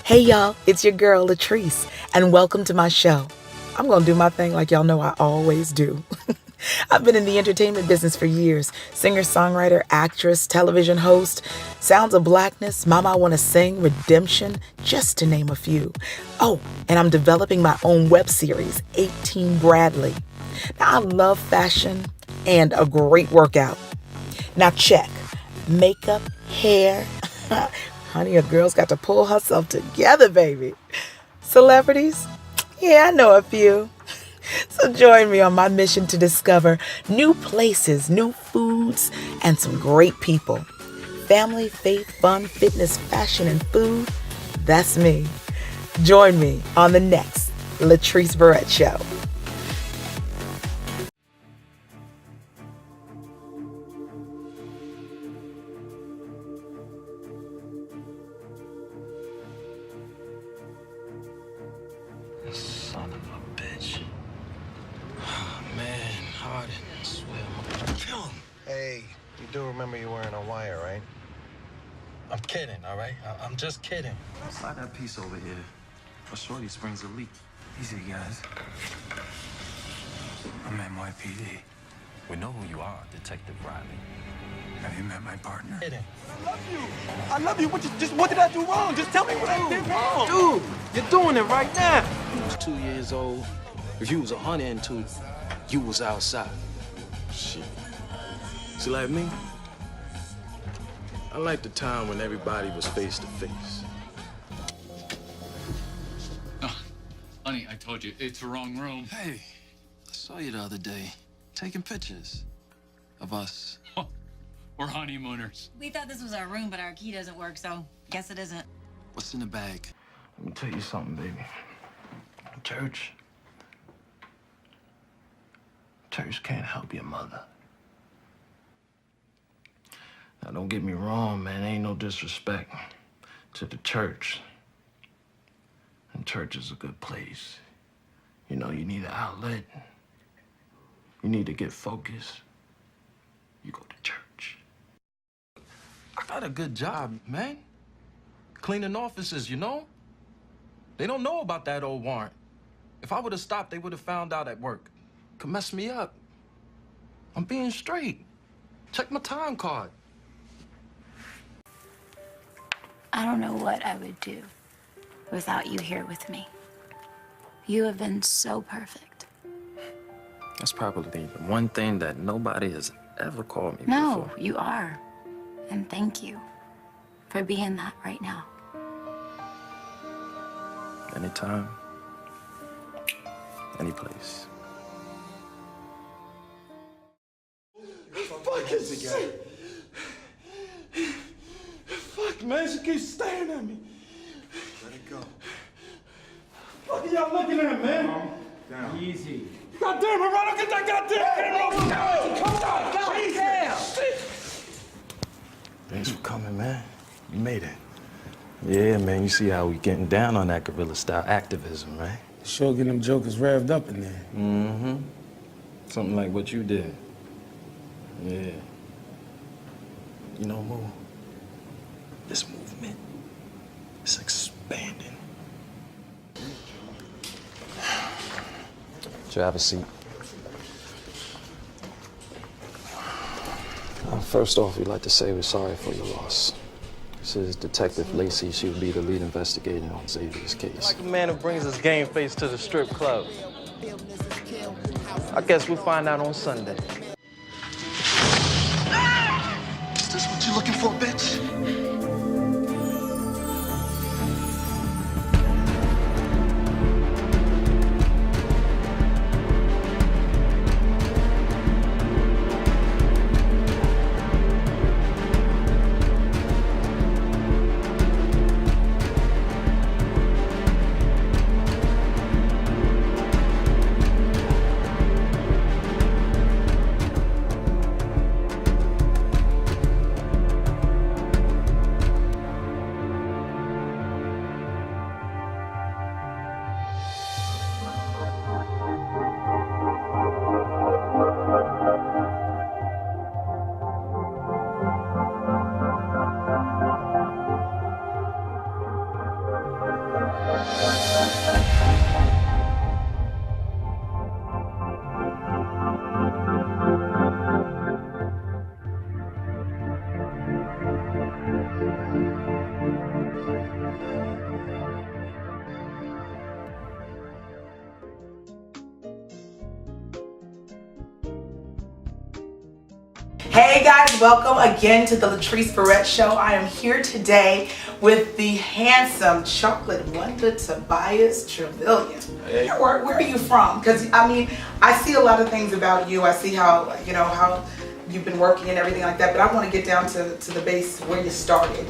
Hey y'all, it's your girl LaTrice, and welcome to my show. I'm gonna do my thing like y'all know I always do. I've been in the entertainment business for years. Singer, songwriter, actress, television host, Sounds of Blackness, Mama I Wanna Sing, Redemption, just to name a few. Oh, and I'm developing my own web series, 18 Bradley. Now I love fashion and a great workout. Now check, makeup, hair. Honey, a girl's got to pull herself together, baby. Celebrities? Yeah, I know a few. So join me on my mission to discover new places, new foods, and some great people. Family, faith, fun, fitness, fashion, and food. That's me. Join me on the next LaTrice Verrett Show. Son of a bitch. Oh, man, Harden, I swear I'm gonna kill him. Hey, you do remember you wearing a wire, right? I'm kidding, all right? I'm just kidding. Slide that piece over here. A shorty springs a leak. Easy, guys. I'm NYPD. We know who you are, Detective Riley. Have you met my partner? Kidding. I love you. I love you. What did I do wrong? Just tell me what I did wrong. Dude, you're doing it right now. You was 2 years old. If you was 102, you was outside. Shit. See, like me, I like the time when everybody was face to face. Oh, honey, I told you, it's the wrong room. Hey, I saw you the other day taking pictures of us. We're honeymooners. We thought this was our room, but our key doesn't work, so guess it isn't. What's in the bag? Let me tell you something, baby. Church can't help your mother. Now, don't get me wrong, man. Ain't no disrespect to the church. And church is a good place. You know, you need an outlet. You need to get focused. You go to church. I got a good job, man. Cleaning offices, you know? They don't know about that old warrant. If I would have stopped, they would have found out at work. Could mess me up. I'm being straight. Check my time card. I don't know what I would do without you here with me. You have been so perfect. That's probably the one thing that nobody has ever called me No, before. you are. And thank you for being that right now. Anytime, any place. Fucking shit. Fuck, man, she keeps staring at me. Let it go. Fuck are y'all looking at, man? Down. Easy. God damn it, Ronald, get that goddamn camera off. Come on, Jesus. Thanks for coming, man. You made it. Yeah, man, you see how we getting down on that guerrilla-style activism, right? Sure getting them jokers revved up in there. Mm-hmm. Something like what you did. Yeah. You know, Moo, this movement is expanding. Should you have a seat? First off, we'd like to say we're sorry for your loss. This is Detective Lacey. She would be the lead investigator on Xavier's case. Like a man who brings his game face to the strip club. I guess we'll find out on Sunday. Is this what you're looking for, bitch? Hey guys, welcome again to the LaTrice Verrett Show. I am here today with the handsome chocolate wonder Tobias Truvillion. Hey. Where are you from? Because I mean, I see a lot of things about you. I see how how you've been working and everything like that. But I want to get down to the base where you started.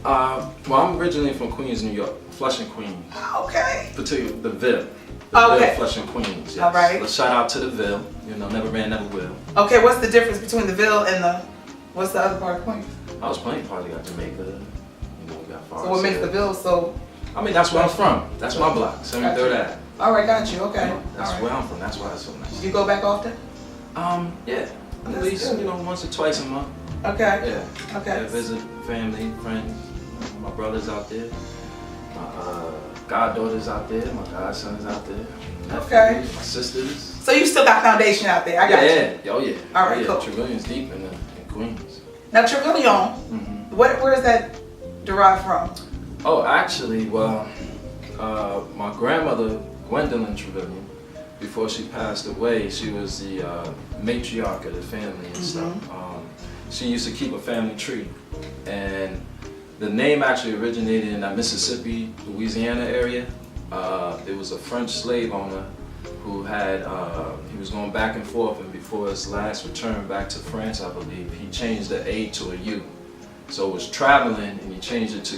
Well, I'm originally from Queens, New York, Flushing, Queens. Okay. Particularly the Ville. Okay. Ville, Flushing, Queens. Yes. All right. Let's shout out to the Ville. You know, never ran, never will. Okay, what's the difference between the Ville and what's the other part of Queens? I was playing party got Jamaica. You know, we got Forest. So what makes the Ville so? I mean, that's where I'm from. That's my block, 73rd Ave. All right, got you. Okay. That's All right. where I'm from. That's why it's so nice. You go back often? Yeah. At least, once or twice a month. Okay. Yeah. Okay. Yeah, visit family, friends. My brothers out there. My goddaughter's out there. My godson's out there. Okay. My sisters. So you still got foundation out there. I got you. Yeah. Oh yeah. All right, oh, yeah. cool. Trevillion's deep in Queens. Now Truvillion, where is that derived from? Oh, actually, well, my grandmother, Gwendolyn Truvillion, before she passed away, she was the matriarch of the family and stuff. She used to keep a family tree, and the name actually originated in that Mississippi, Louisiana area. There was a French slave owner who had, he was going back and forth, and before his last return back to France, I believe, he changed the A to a U. So it was traveling, and he changed it to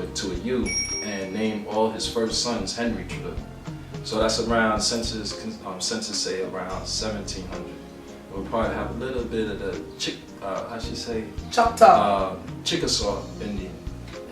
a U, and named all his first sons Henry Truvillion. So that's around census say around 1700. We'll probably have a little bit of the Choctaw. Chickasaw Indian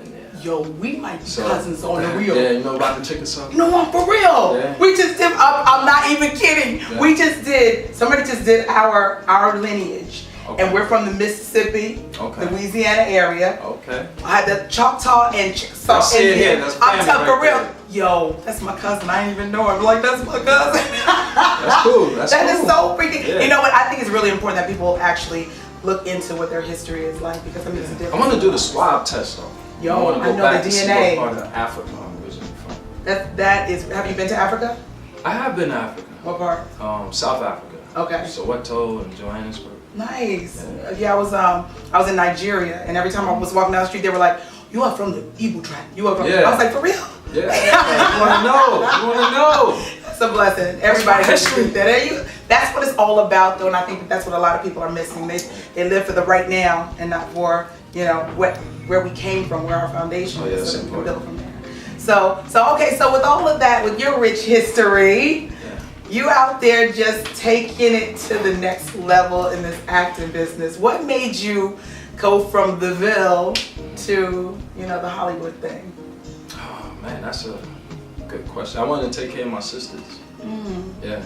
in there. Yo, we might be cousins on the real. Yeah, you know about the Chickasaw? No, I'm for real. Yeah. We just did. I'm not even kidding. Yeah. We just did. Somebody just did our lineage, Okay. and we're from the Mississippi, Okay. Louisiana area. Okay. I had the Choctaw and Chickasaw I see it Indian. here. That's I'm family telling for right real. there. Yo, that's my cousin. I didn't even know him. Like, that's my cousin. That's cool. That's That cool. is so freaking. Yeah. You know what? I think it's really important that people actually look into what their history is like, because I mean, it's a difference. I want to do the swab test though. Yo, I want to I go know back the to see DNA. what part of Africa I'm originally from. That is. Have you been to Africa? I have been to Africa. What part? South Africa. Okay. Soweto and Johannesburg. Nice. Yeah, I was in Nigeria, and every time I was walking down the street, they were like, "You are from the Igbo tribe. You are from." Yeah. I was like, "For real?" Yeah. You want to know? You want to know? It's a blessing. Everybody has to do that. That's what it's all about, though, and I think that's what a lot of people are missing. They live for the right now and not for where we came from, where our foundation is, so that we can build from there. So okay. So with all of that, with your rich history, you out there just taking it to the next level in this acting business. What made you go from the Ville to the Hollywood thing? Oh man, that's a good question. I wanted to take care of my sisters. Yeah,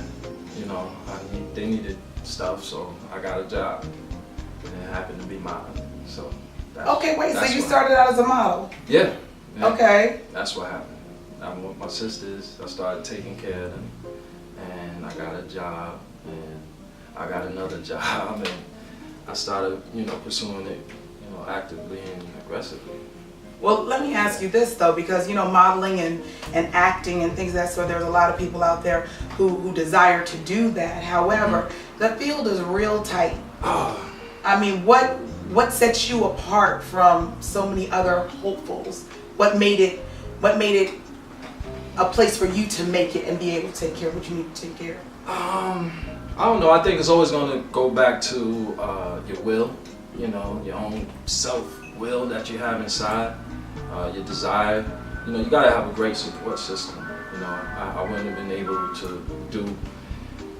they needed stuff, so I got a job, and it happened to be mine. So. Okay, wait. So you started out as a model? Yeah. Okay. That's what happened. I'm with my sisters. I started taking care of them, and I got a job, and I got another job, and I started, pursuing it, actively and aggressively. Well, let me ask you this though, because modeling and acting and things of that sort, there's a lot of people out there who desire to do that. However, the field is real tight. I mean, what sets you apart from so many other hopefuls? What made it a place for you to make it and be able to take care of what you need to take care of? I don't know. I think it's always going to go back to your will, your own self-will that you have inside, your desire. You got to have a great support system. I wouldn't have been able to do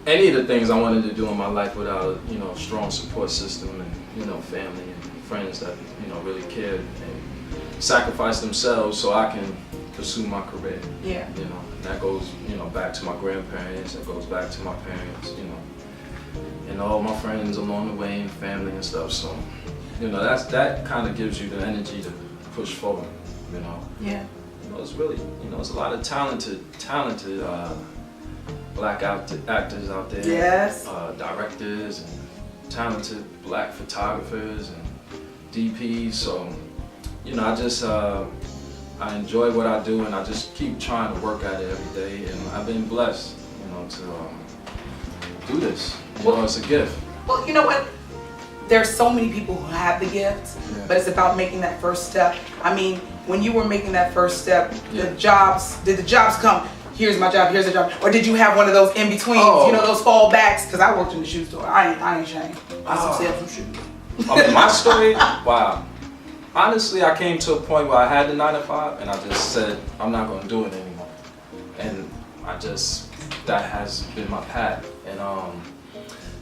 any of the things I wanted to do in my life without a strong support system and family and friends that really cared and sacrificed themselves so I can pursue my career. Yeah. That goes back to my grandparents. That goes back to my parents. And all my friends along the way and family and stuff. So that kind of gives you the energy to push forward. Yeah. It's really it's a lot of talented black actors out there. Yes. Directors and talented black photographers and DPs. So, I just I enjoy what I do, and I just keep trying to work at it every day. And I've been blessed, to do this. It's a gift. Well, you know what? there's so many people who have the gift, but it's about making that first step. I mean, when you were making that first step, did the jobs come? Here's my job, here's the job. Or did you have one of those in-betweens, you know, those fallbacks? Because I worked in the shoe store. I ain't ashamed. I used to sell some shoes. I mean, my story, wow. Honestly, I came to a point where I had the 9 to 5 and I just said, I'm not going to do it anymore. And that has been my path. And,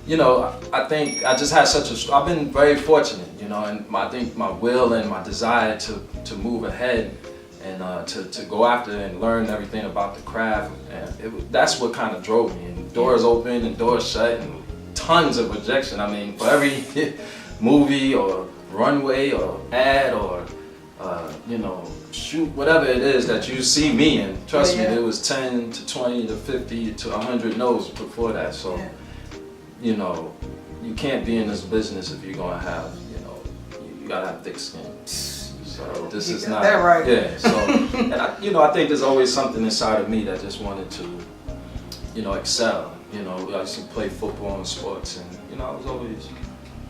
you know, I think I just had I've been very fortunate, you know, and I think my will and my desire to move ahead and to go after and learn everything about the craft, and that's what kind of drove me. And doors open and doors shut and tons of rejection. I mean, for every movie or runway or ad or you know, shoot, whatever it is that you see me in, trust me, there was 10 to 20 to 50 to 100 no's before that. So, you know, you can't be in this business if you're gonna have, you know, you gotta have thick skin. So this is not that right. Yeah. So, and I think there's always something inside of me that just wanted to, you know, excel. You know, I used to play football and sports, and you know, I was always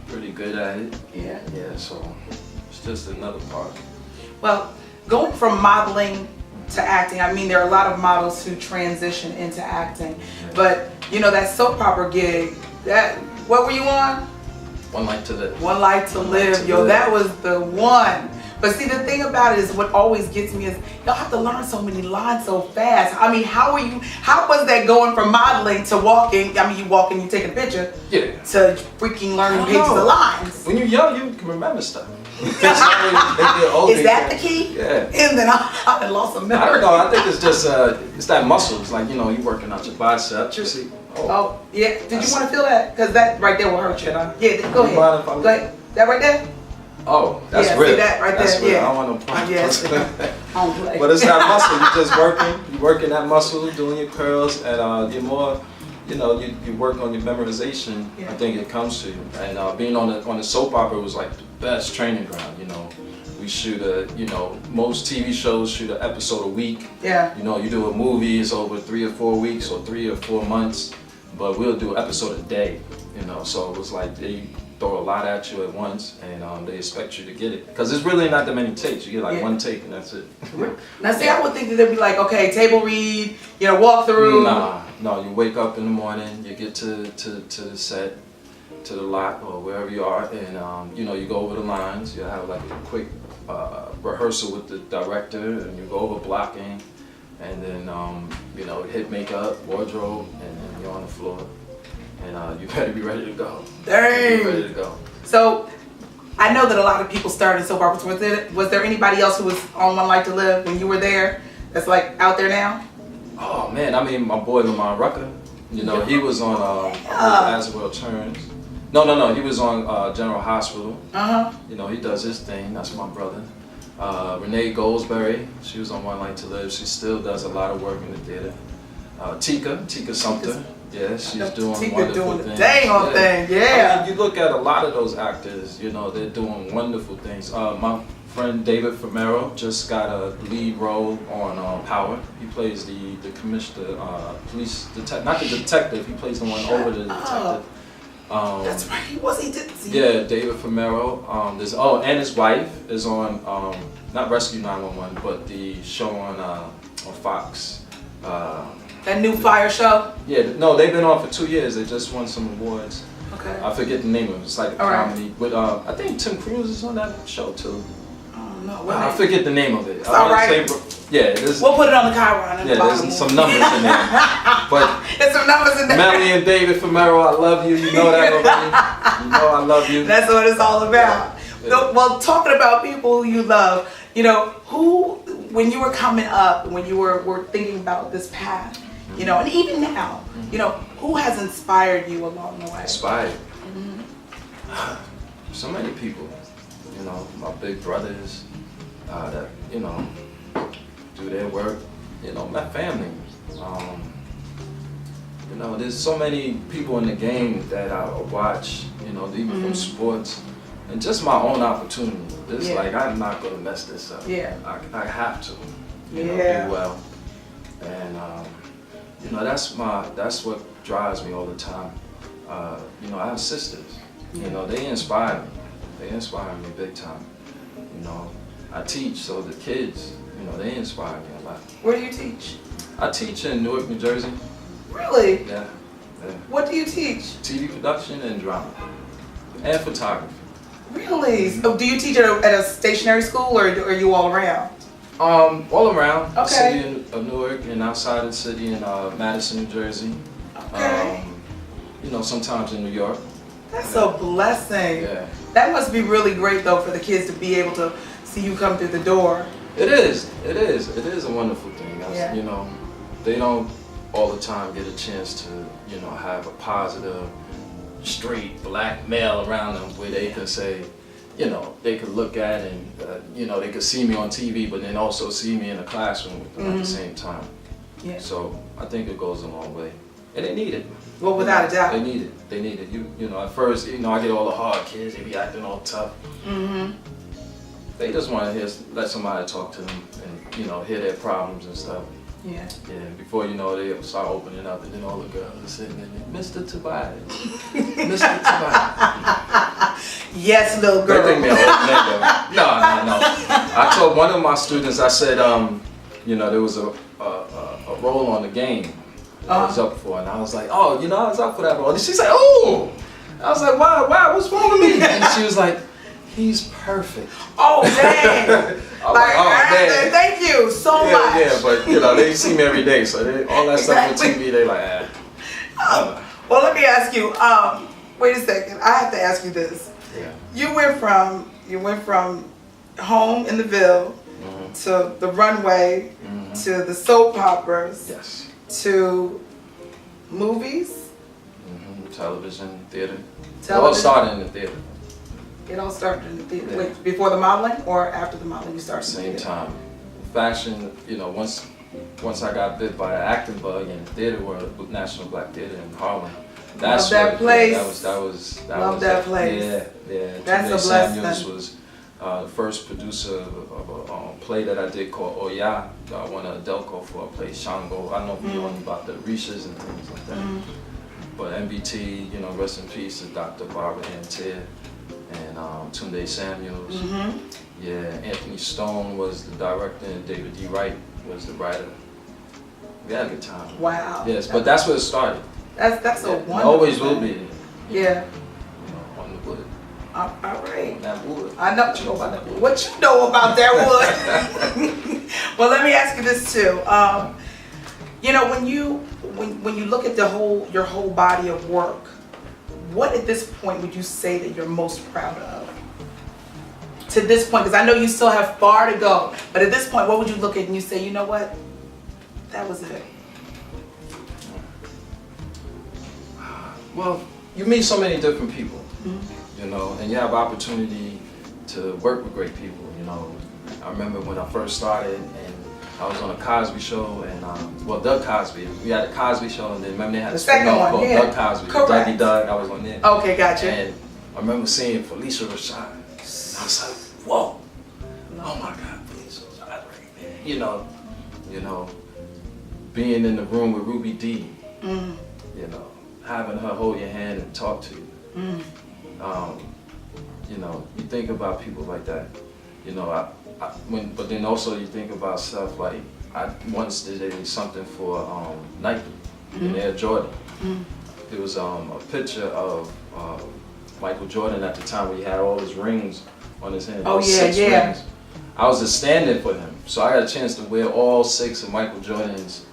pretty good at it. Yeah. Yeah. So it's just another part. Well, going from modeling to acting, I mean, there are a lot of models who transition into acting, but you know, that soap opera gig, what were you on? One Life to Live. One Life to Live, yo, that was the one. But see, the thing about it is, what always gets me is, y'all have to learn so many lines so fast. I mean, how was that going from modeling to walking? I mean, you walk and you take a picture. Yeah. To freaking learning pages of lines. When you're young, you can remember stuff. Is that the key? Yeah. And then I lost some memory. I don't know. I think it's just it's that muscle. It's like, you know, you working out your biceps. You see. Oh yeah. Did you want to feel that? Because that right there will hurt you. Yeah. Go ahead. Go ahead. That right there. Oh, that's real. real. See that right that's there. Real. Yeah. I don't want no Yes. I don't play. But it's that muscle. You're just working. You're working that muscle, doing your curls, and you're more. You know, you work on your memorization. Yeah. I think it comes to you. And being on the soap opera was like the best training ground. You know, we shoot you know, most TV shows shoot an episode a week. Yeah. You know, you do a movie, it's over 3 or 4 weeks or 3 or 4 months, but we'll do an episode a day. You know, so it was like they throw a lot at you at once, and they expect you to get it. Because there's really not that many takes. You get like one take, and that's it. Now, see, I would think that they'd be like, okay, table read, you know, walk through. No, you wake up in the morning, you get to the set, to the lot, or wherever you are, and you know, you go over the lines. You have like a quick rehearsal with the director, and you go over blocking, and then you know, hit makeup, wardrobe, and then you're on the floor. And you better be ready to go. Dang. Be ready to go. So, I know that a lot of people started in soap operas. Was there anybody else who was on One Life to Live when you were there that's like out there now? Oh man, I mean, my boy Lamont Rucker. You know, he was on As the World Turns. No, he was on General Hospital. You know, he does his thing. That's my brother. Renee Goldsberry, she was on One Life to Live. She still does a lot of work in the theater. Tika Sumter. Yeah, she's doing wonderful things. Dang on thing, yeah. I mean, you look at a lot of those actors, you know, they're doing wonderful things. My friend David Famero just got a lead role on Power. He plays the commissioner, police detective, not the detective. He plays the one over the detective. That's right. He did. Yeah, David Famero. And his wife is on not Rescue 911, but the show on Fox. That new Fire show? Yeah, no, they've been on for 2 years. They just won some awards. Okay. I forget the name of it. It's like a comedy. Right. But I think Tim Cruise is on that show too. Oh no, I forget the name of it. It's all right. We'll put it on the Chiron. Yeah, there's some numbers in there. But there's some numbers in there. Melanie and David Famero, I love you. You know that already. You know I love you. That's what it's all about. Yeah. So, well, talking about people you love, you know, who, when you were coming up, when you were thinking about this path, you know, and even now, you know, who has inspired you along the way? Inspired? So many people. You know, my big brothers that, you know, do their work. You know, my family. You know, there's so many people in the game that I watch, you know, even from sports. And just my own opportunity. It's like, I'm not going to mess this up. Yeah. I have to, you know, do well. And, you know, that's what drives me all the time. You know, I have sisters, You know, they inspire me. They inspire me big time. You know, I teach, so the kids, you know, they inspire me a lot. Where do you teach? I teach in Newark, New Jersey. Really? Yeah. What do you teach? TV production and drama. And photography. Really? So do you teach at a stationary school, or are you all around? All around the Okay. city of Newark and outside the city in Madison, New Jersey. Okay. You know, sometimes in New York. That's a blessing. Yeah. That must be really great though for the kids to be able to see you come through the door. It is. It is. It is a wonderful thing. Yeah. You know, they don't all the time get a chance to, you know, have a positive, straight black male around them where they can say, you know, they could look at and, you know, they could see me on TV, but then also see me in the classroom with them at the same time. Yeah. So I think it goes a long way. And they need it. Well, without a doubt. They need it. They need it. You know, at first, you know, I get all the hard kids, they be acting all tough. They just want to let somebody talk to them and, you know, hear their problems and stuff. Yeah. Yeah, before you know it, they start opening up, and then all the girls are sitting there, Mr. Tobias, Mr. Tobias. Yes, little girl. They think me a old nigga. No. I told one of my students, I said, you know, there was a role on the game I was up for, and I was like, oh, you know, I was up for that role. And she said, oh! I was like, why, what's wrong with me? And she was like, he's perfect. Oh, dang. Like, oh, man. Thank you so much. Yeah, but, you know, they see me every day, so all that stuff on TV, they like, Well, let me ask you, wait a second, I have to ask you this. Yeah. You went from home in the Ville to the runway to the soap operas. Yes. To movies. Television, theater. It Television. all started in the theater. It all started in the theater. Yeah. Wait, before the modeling or after the modeling you started? Same time. Fashion, you know, once I got bit by an acting bug in the theater world, National Black Theater in Harlem. That's that place. That was that place. Yeah. That's Tobias a blessing. Samuels was the first producer of a play that I did called Oya. I won a Delco for a play, Shango. I don't know if you know about the Rishas and things like that. But MBT, you know, rest in peace to Dr. Barbara Antier and Tunde Samuels. Yeah, Anthony Stone was the director and David D. Wright was the writer. We had a good time. Wow. Yes, but that's where it started. That's a wonderful. It always will be. Yeah. You know, on the wood. All right. On that wood. I know what you know about that wood. What you know about that wood? Well, let me ask you this too. You know, when you look at your whole body of work, what at this point would you say that you're most proud of? To this point, because I know you still have far to go, but at this point, what would you look at and you say, you know what? That was it. Well, you meet so many different people, you know, and you have opportunity to work with great people, you know. I remember when I first started and I was on a Cosby show and, well, Doug Cosby. We had a Cosby show and then remember they had The a second spin-off one, called yeah. Doug Cosby. Correct. Dougie Doug, I was on there. Okay, gotcha. And I remember seeing Felicia Rashad. And I was like, whoa, oh my God, Felicia Rashad right there. You know, being in the room with Ruby Dee, you know, having her hold your hand and talk to you. You know, you think about people like that. You know, but then also you think about stuff like, I once did something for Nike, in Air Jordan. There was a picture of Michael Jordan at the time where he had all his rings on his hand. Oh, all yeah, 6 yeah. rings. I was just standing for him, so I got a chance to wear all 6 of Michael Jordan's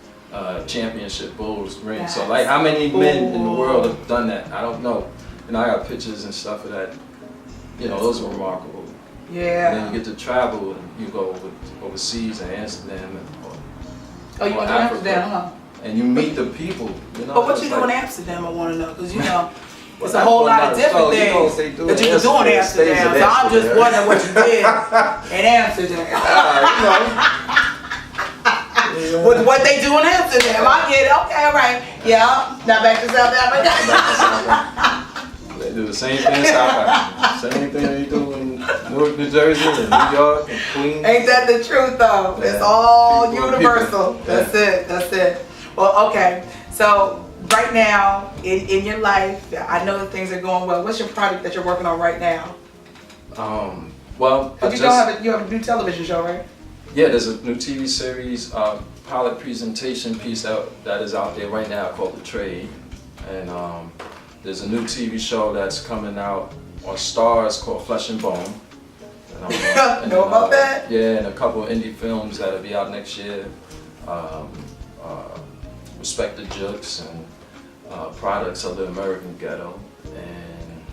championship Bulls rings. So like, how many men in the world have done that? I don't know. And I got pictures and stuff of that. You know, those are remarkable. Yeah. And then you get to travel and you go overseas in Amsterdam Oh, you went to Amsterdam, huh? and you meet the people. You know, But what it's you do in Amsterdam, I want to know, because you know, it's a that's whole one lot of other different show, you know, things they do that you in can do in Amsterdam, Amsterdam. stays So in I'm just Amsterdam. wondering what you did in Amsterdam. You know. With what they do in Amsterdam, I get it. Okay, all right. Yeah. Now back to South Africa. They do the same thing in South Africa. Same thing they do in Newark, New Jersey, and New York, and Queens. Ain't that the truth, though? Yeah. It's all People are universal. people. That's it. That's it. Well, okay. So right now in your life, I know that things are going well. What's your project that you're working on right now? Well, But you have a new television show, right? Yeah, there's a new TV series, pilot presentation piece that is out there right now called The Trade. And there's a new TV show that's coming out on Stars called Flesh and Bone. And know about that? Yeah, and a couple of indie films that'll be out next year. Respect the Jukes and Products of the American Ghetto. And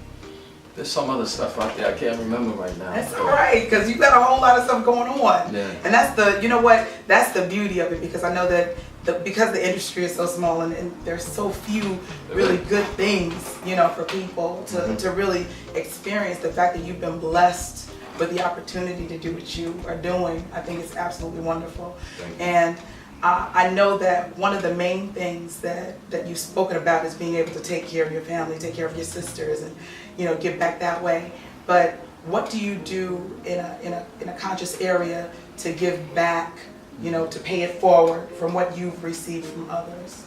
there's some other stuff out there I can't remember right now. That's all right, because you got a whole lot of stuff going on. Yeah. And that's the, you know what, that's the beauty of it, because I know that because the industry is so small and there's so few really good things, you know, for people to really experience the fact that you've been blessed with the opportunity to do what you are doing. I think it's absolutely wonderful. And I know that one of the main things that you've spoken about is being able to take care of your family, take care of your sisters, and, you know, give back that way. But what do you do in a conscious area to give back, you know, to pay it forward from what you've received from others?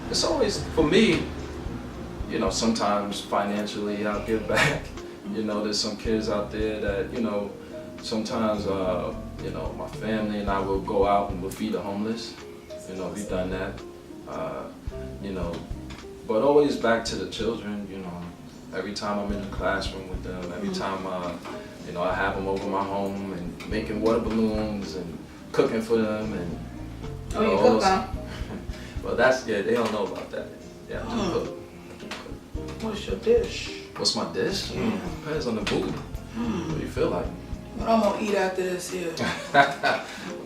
It's always, for me, you know, sometimes financially I'll give back. You know, there's some kids out there that, you know, sometimes, you know, my family and I will go out and we'll feed the homeless. You know, we've done that. You know, but always back to the children, you know. Every time I'm in the classroom with them, every time, you know, I have them over my home and making water balloons and cooking for them and. Oh, you cook them? Well, that's, yeah, they don't know about that. Yeah, I do cook. What's your dish? What's my dish? Yeah. Depends on the mood. What do you feel like? What I'm gonna eat after this here?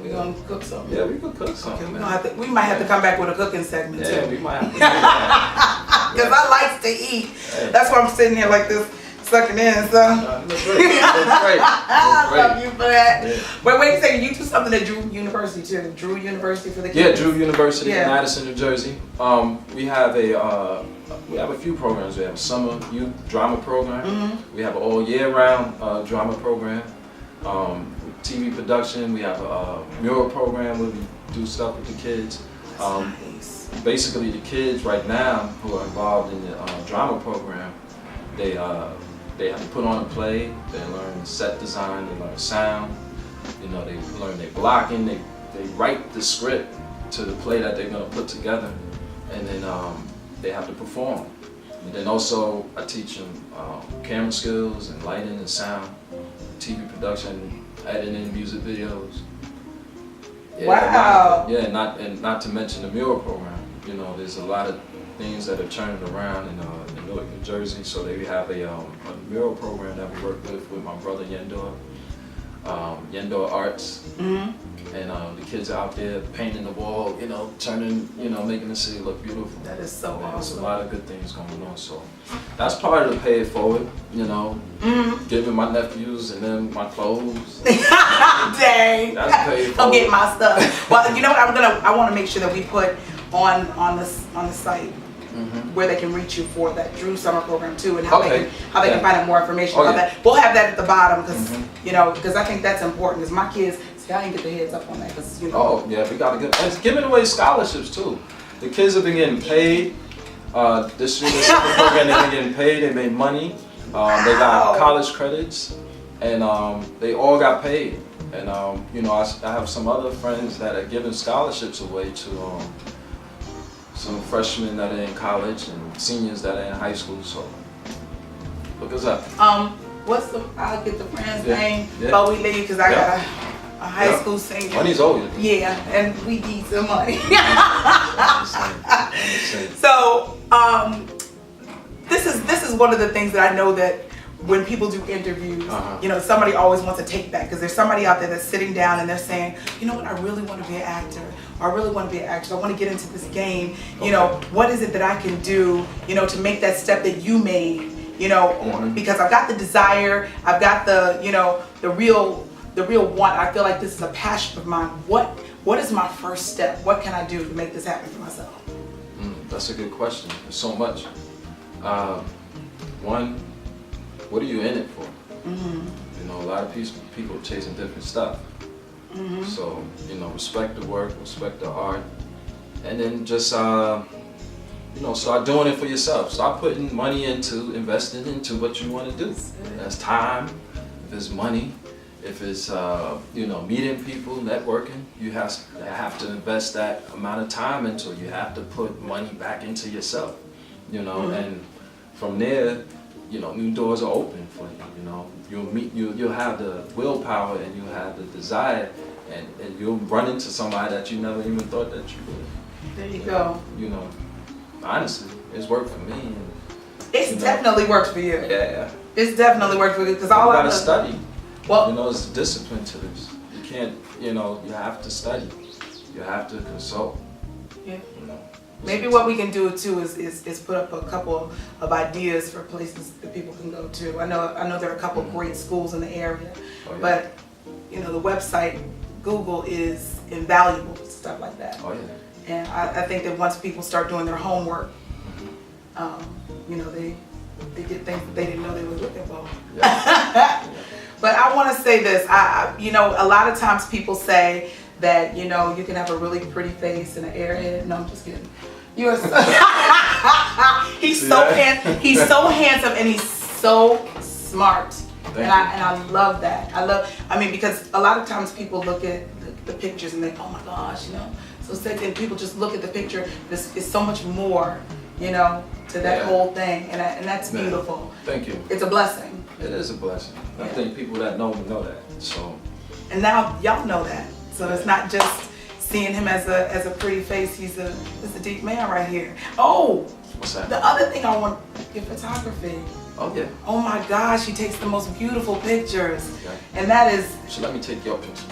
We gonna cook something. Yeah, we could cook something. Okay, we might have to come back with a cooking segment too. Yeah, we might have to do that. Because I like to eat. That's why I'm sitting here like this, sucking in. So. That's great. I love you for that. Yeah. But wait a second, you do something at Drew University too. Drew University for the kids. Yeah, Drew University in Madison, New Jersey. We have a few programs. We have a summer youth drama program. We have an all year round drama program. TV production. We have a mural program where we do stuff with the kids. Nice. Basically, the kids right now who are involved in the drama program, they have to put on a play. They learn set design. They learn sound. You know, they learn their blocking. They write the script to the play that they're going to put together, and then they have to perform. And then also I teach them camera skills and lighting and sound, TV production, editing music videos. Yeah, wow. Not to mention the mural program. You know, there's a lot of things that are turning around in Newark, New Jersey. So they have a mural program that we work with my brother Yendor. Yendor Arts, and the kids are out there painting the wall, you know, making the city look beautiful. That is so awesome. There's a lot of good things going on, so that's part of the pay it forward, you know, giving my nephews and them my clothes. Dang. That's pay it forward. I'll get my stuff. Well, you know what, I want to make sure that we put on the site where they can reach you for that Drew Summer Program too, and how they can find out more information about that. We'll have that at the bottom because you know, because I think that's important. Because my kids, see, I didn't get the heads up on that because you know. Oh yeah, we gotta get. And it's giving away scholarships too. The kids have been getting paid. This year, this summer program, they've been getting paid. They made money. They got college credits, and they all got paid. And you know, I have some other friends that are giving scholarships away to. Some freshmen that are in college and seniors that are in high school, so look us up. I'll get the friend's name before we leave because I got a high school senior. Money's always. Yeah, and we need some money. So this is one of the things that I know that when people do interviews, you know, somebody always wants to take that because there's somebody out there that's sitting down and they're saying, you know what, I really want to be an actor. Or I really want to be an actor. I want to get into this game. You know, what is it that I can do, you know, to make that step that you made, you know, because I've got the desire, I've got the, you know, the real want. I feel like this is a passion of mine. What is my first step? What can I do to make this happen for myself? That's a good question. There's so much. One, what are you in it for? You know, a lot of people are chasing different stuff. So, you know, respect the work, respect the art, and then just you know, start doing it for yourself. Start putting money into investing into what you want to do. That's time, if it's money, if it's you know, meeting people, networking. You have to invest that amount of time into it. You have to put money back into yourself, you know, and from there, you know, new doors are open for you. You know, you'll have the willpower and you'll have the desire, and you'll run into somebody that you never even thought that you would. There you go. You know, honestly, it's worked for me. And, It's definitely worked for you. Yeah. It's definitely worked for you because all you I gotta study. Well, you know, it's discipline to this. You can't, you know, you have to study. You have to consult. Yeah. You know. Maybe what we can do too is put up a couple of ideas for places that people can go to. I know there are a couple of great schools in the area, but you know, the website, Google is invaluable for stuff like that. Oh yeah. And I think that once people start doing their homework, you know, they get things that they didn't know they were looking for. Yeah. But I want to say this, you know, a lot of times people say that, you know, you can have a really pretty face and an airhead. No, I'm just kidding. You are so he's so handsome and he's so smart. And I love that. I mean, because a lot of times people look at the pictures and they, oh my gosh, you know, so second people just look at the picture. This is so much more, you know, to that whole thing, and that's beautiful. Thank you. It's a blessing. It is a blessing. I think people that know that. So. And now y'all know that. So it's not just seeing him as a pretty face. He's a deep man right here. Oh, what's that? The other thing I want, your photography. Oh yeah. Oh my gosh, he takes the most beautiful pictures. Okay. And that is. So let me take your picture.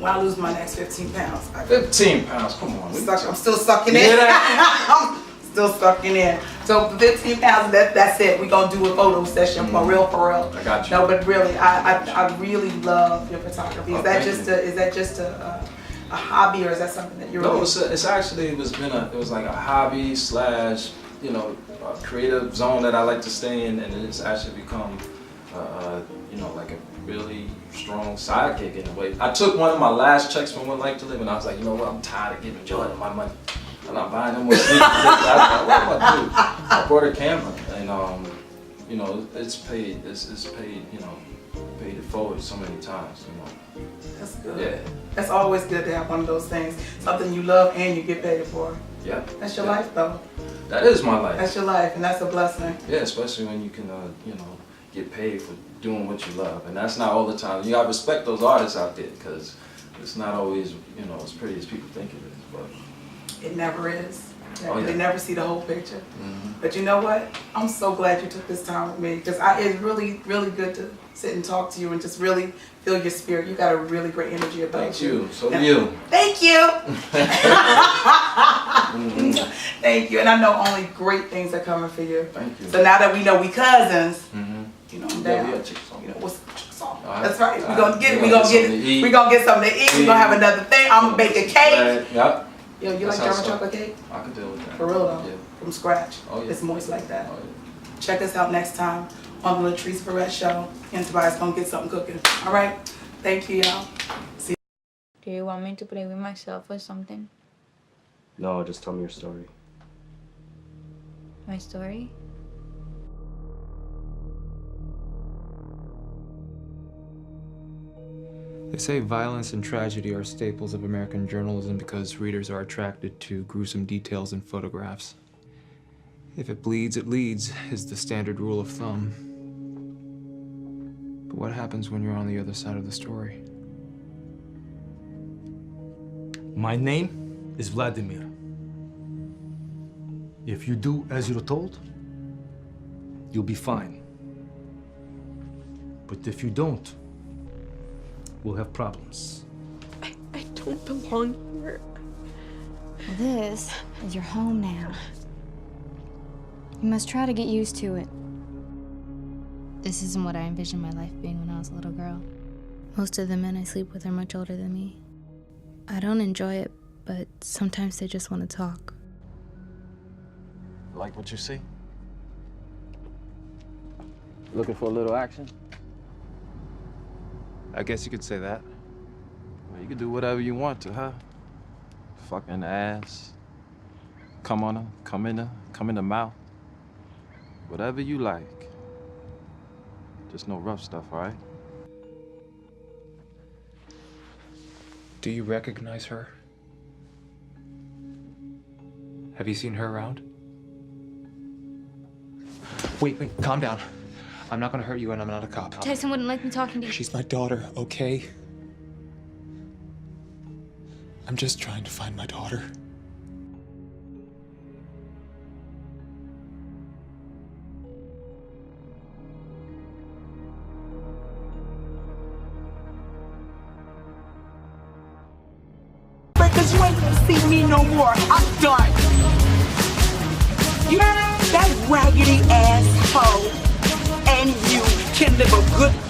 When I lose my next 15 pounds. 15 pounds, come on. I'm still sucking in. I'm still sucking in. So 15 pounds, that's it. We're going to do a photo session for real. I got you. No, but really, I really love your photography. Is that just a hobby, or is that something that you're really... No, it's actually, it was like a hobby slash, you know, a creative zone that I like to stay in, and it's actually become, you know, like a really strong sidekick in a way. I took one of my last checks from One Life to Live, and I was like, you know what, I'm tired of giving Jordan my money. I'm not buying no more sneakers. I was like, what do I do? I brought a camera, and you know, it's paid, you know, paid it forward so many times, you know. That's good. Yeah. That's always good to have one of those things. Something you love and you get paid for. Yeah. That's your life, though. That is my life. That's your life, and that's a blessing. Yeah, especially when you can, you know, get paid for doing what you love, and that's not all the time. You gotta respect those artists out there, because it's not always, you know, as pretty as people think it is. But it never is. Oh, yeah. They never see the whole picture. But you know what? I'm so glad you took this time with me, because it's really, really good to sit and talk to you and just really feel your spirit. You got a really great energy about you. Thank you. So do you. Thank you. Thank you. And I know only great things are coming for you. Thank you. So now that we know we cousins, you know, I'm Yeah, down. we got chicks on. You know, what's the chicks on? All right. That's right. All We're gonna right. get it. We We're gonna get something to eat. We're gonna have another thing. I'm gonna bake a cake. Yep. Yo, you like German chocolate cake? I can deal with that. For real though. Yeah. From scratch. Oh, yeah. It's moist like that. Oh, yeah. Check us out next time on the LaTrice Verrett Show. And Tobias gonna get something cooking. All right? Thank you, y'all. See you. Do you want me to play with myself or something? No, just tell me your story. My story? They say violence and tragedy are staples of American journalism because readers are attracted to gruesome details in photographs. If it bleeds, it leads, is the standard rule of thumb. But what happens when you're on the other side of the story? My name is Vladimir. If you do as you're told, you'll be fine. But if you don't, we'll have problems. I don't belong here. This is your home now. You must try to get used to it. This isn't what I envisioned my life being when I was a little girl. Most of the men I sleep with are much older than me. I don't enjoy it, but sometimes they just want to talk. Like what you see? Looking for a little action? I guess you could say that. Well, you can do whatever you want to, huh? fucking ass. Come on her, come in the mouth. Whatever you like. Just no rough stuff, all right? Do you recognize her? Have you seen her around? Wait, calm down. I'm not gonna hurt you and I'm not a cop. Tyson wouldn't like me talking to you. She's my daughter, okay? I'm just trying to find my daughter. Because you ain't gonna see me no more. I'm done. You, that raggedy asshole, and you can live a good